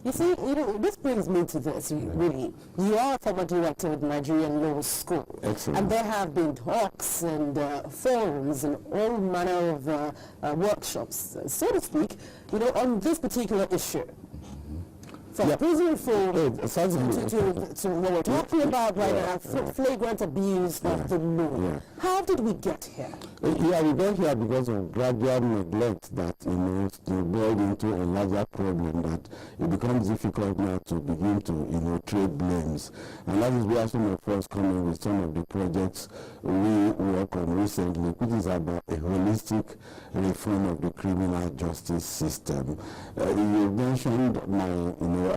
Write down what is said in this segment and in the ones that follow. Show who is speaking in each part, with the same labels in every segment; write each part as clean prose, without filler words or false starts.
Speaker 1: You see, this brings me to this, really. You are a former director of the Nigerian Law School.
Speaker 2: Excellent.
Speaker 1: And there have been talks and forums and all manner of workshops, so to speak, on this particular issue. From prison reform to what we're talking about right now, flagrant abuse of the law. How did we get here?
Speaker 2: We got here because of gradual neglect that, boiled into a larger problem that it becomes difficult now to begin to, trade blames. And that is where some of us come in with some of the projects we work on recently, which is about a holistic reform of the criminal justice system. You mentioned my,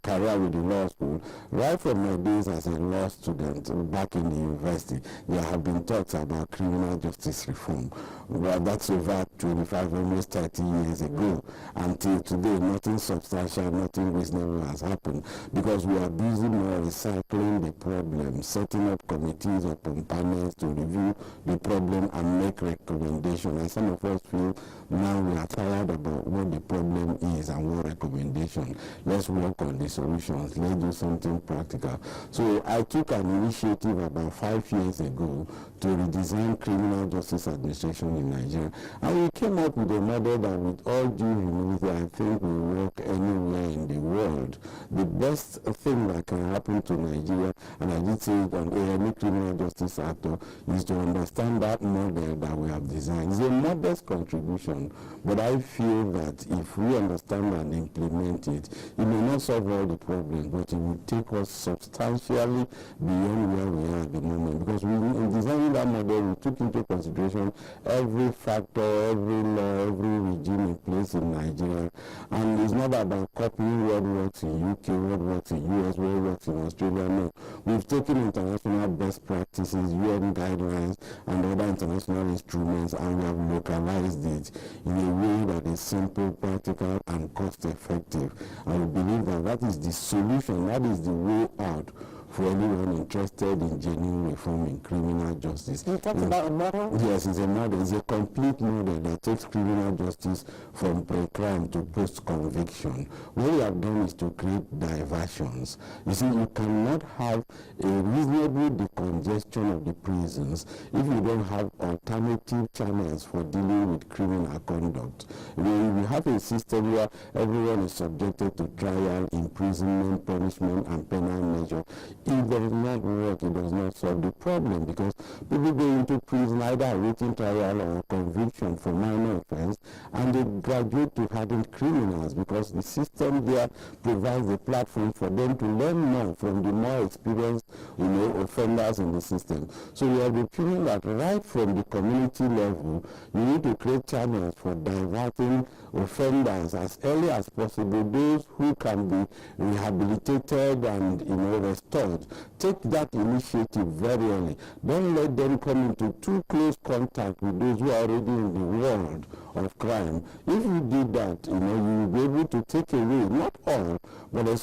Speaker 2: career with the law school. Right from my days as a law student back in the university, there have been talks about criminal justice reform. Well, that's over 25, almost 30 years ago. Until today, nothing substantial, nothing reasonable has happened because we are busy now recycling the problem, setting up committees upon panels to review the problem and make recommendations. And some of us feel now we are tired about what the problem is and what recommendation. Let's work on the solutions. Let's do something practical. So I took an initiative about 5 years ago to redesign criminal justice administration in Nigeria. And we came up with a model that, with all due humility, I think will work anywhere in the world. The best thing that can happen to Nigeria, and I did say it on any criminal justice actor, is to understand that model that we have designed. It's a modest contribution, but I feel that if we understand and implement it, it may not solve all the problems, but it will take us substantially beyond where we are at the moment. Because in designing that model, we took into consideration every factor, every law, every regime in place in Nigeria. And it's not about copying what works in UK, what works in US, what works in Australia. No. We've taken international best practices, UN guidelines, and other international instruments, and we have localized it in a way that is simple, practical, and cost-effective. And we believe that that is the solution, that is the way out for anyone interested in genuine reform in criminal justice.
Speaker 1: You talked about a model?
Speaker 2: Yes, it's a model. It's a complete model that takes criminal justice from pre-crime to post-conviction. What we have done is to create diversions. You see, you cannot have a reasonable decongestion of the prisons if you don't have alternative channels for dealing with criminal conduct. We have a system where everyone is subjected to trial, imprisonment, punishment, and penal measure. If it does not work, it does not solve the problem, because people go into prison either awaiting trial or conviction for minor offense, and they graduate to hardened criminals because the system there provides a platform for them to learn more from the more experienced, offenders in the system. So we have the opinion that right from the community level, you need to create channels for diverting offenders as early as possible, those who can be rehabilitated and restored. Take that initiative very early. Don't let them come into too close contact with those who are already in the world of crime. If you did that, you will be able to take away, not all, but a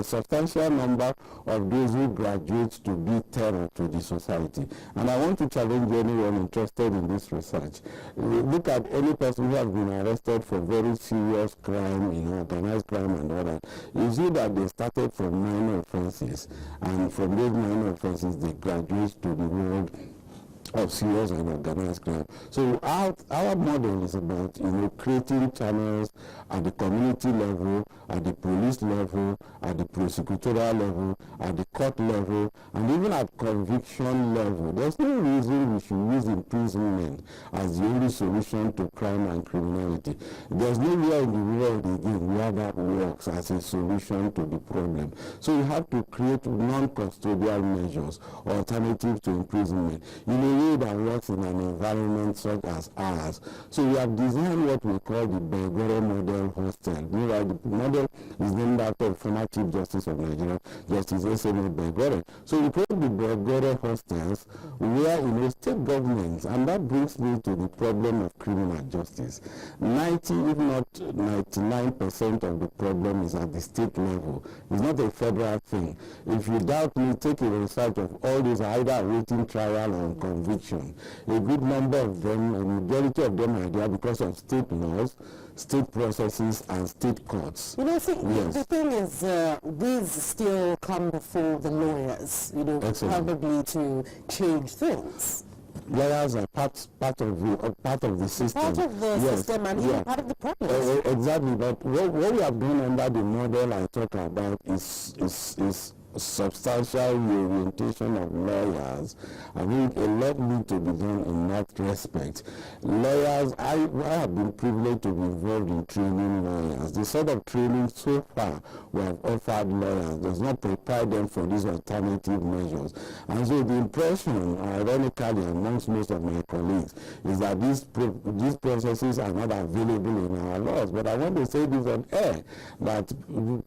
Speaker 2: substantial number of those who graduate to be terror to the society. And I want to challenge anyone interested in this research. Look at any person who has been arrested for very serious crime, organized crime and all that. You see that they started from minor offenses, and from those minor offenses they graduate to the world of serious and organized crime. So our model is about creating channels at the community level, at the police level, at the prosecutorial level, at the court level, and even at conviction level. There's no reason we should use imprisonment as the only solution to crime and criminality. There's nowhere in the world again where that works as a solution to the problem. So you have to create non-custodial measures, alternatives to imprisonment, in a way that works in an environment such as ours. So we have designed what we call the Belgore model hostel. The model is named after the former Chief Justice of Nigeria, Justice S.M. Belgore. So we create the Belgore hostels where state governments, and that brings me to the problem of criminal justice. 90, if not 99% of the problem is at the state level. It's not a federal thing. If you doubt me, take a research of all these either awaiting trial or conviction. A good number of them, a majority of them are there because of state laws. state processes and state courts.
Speaker 1: You know, I think
Speaker 2: yes.
Speaker 1: the thing is, these still come before the lawyers, you know, probably to change things.
Speaker 2: Lawyers are part of the system.
Speaker 1: Part of the system and even part of the problem.
Speaker 2: Exactly, but what we have done under the model I talk about is substantial reorientation of lawyers. I think a lot needs to be done in that respect. Lawyers, I have been privileged to be involved in training lawyers. The sort of training so far we have offered lawyers does not prepare them for these alternative measures. And so the impression, ironically, amongst most of my colleagues, is that these processes are not available in our laws. But I want to say this on air, that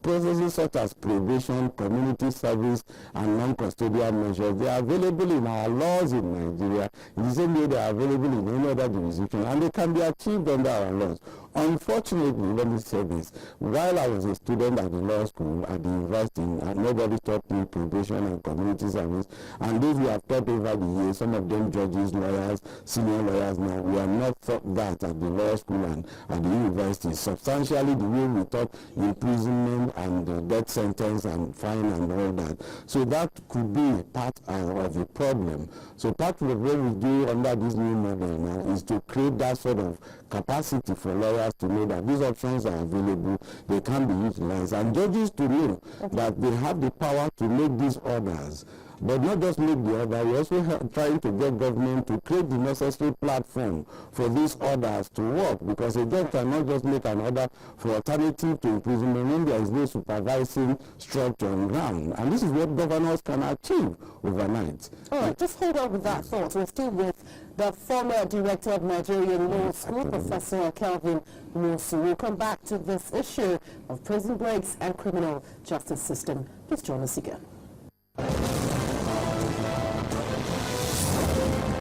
Speaker 2: processes such as probation, community service, and non-custodial measures, they are available in our laws in Nigeria in the same way they are available in any other jurisdiction, and they can be achieved under our laws. Unfortunately, let me say this, while I was a student at the law school at the university, nobody taught me probation and community service, and those we have taught over the years, some of them judges, lawyers, senior lawyers now, we have not taught that at the law school and at the university. Substantially the way we taught imprisonment and death sentence and fine and all that. So that could be a part of the problem. So part of what we do under this new model now is to create that sort of capacity for lawyers to know that these options are available, they can be utilized, and judges to know that they have the power to make these orders. But not just make the order, we're also trying to get government to create the necessary platform for these orders to work, because a judge cannot just make an order for alternative to imprisonment when there is no supervising structure on ground. And this is what governors can achieve overnight. All
Speaker 1: right, just hold on with that thought. We're still with the former director of Nigerian Law School, Professor Kelvin Musu. We'll come back to this issue of prison breaks and criminal justice system. Please join us again.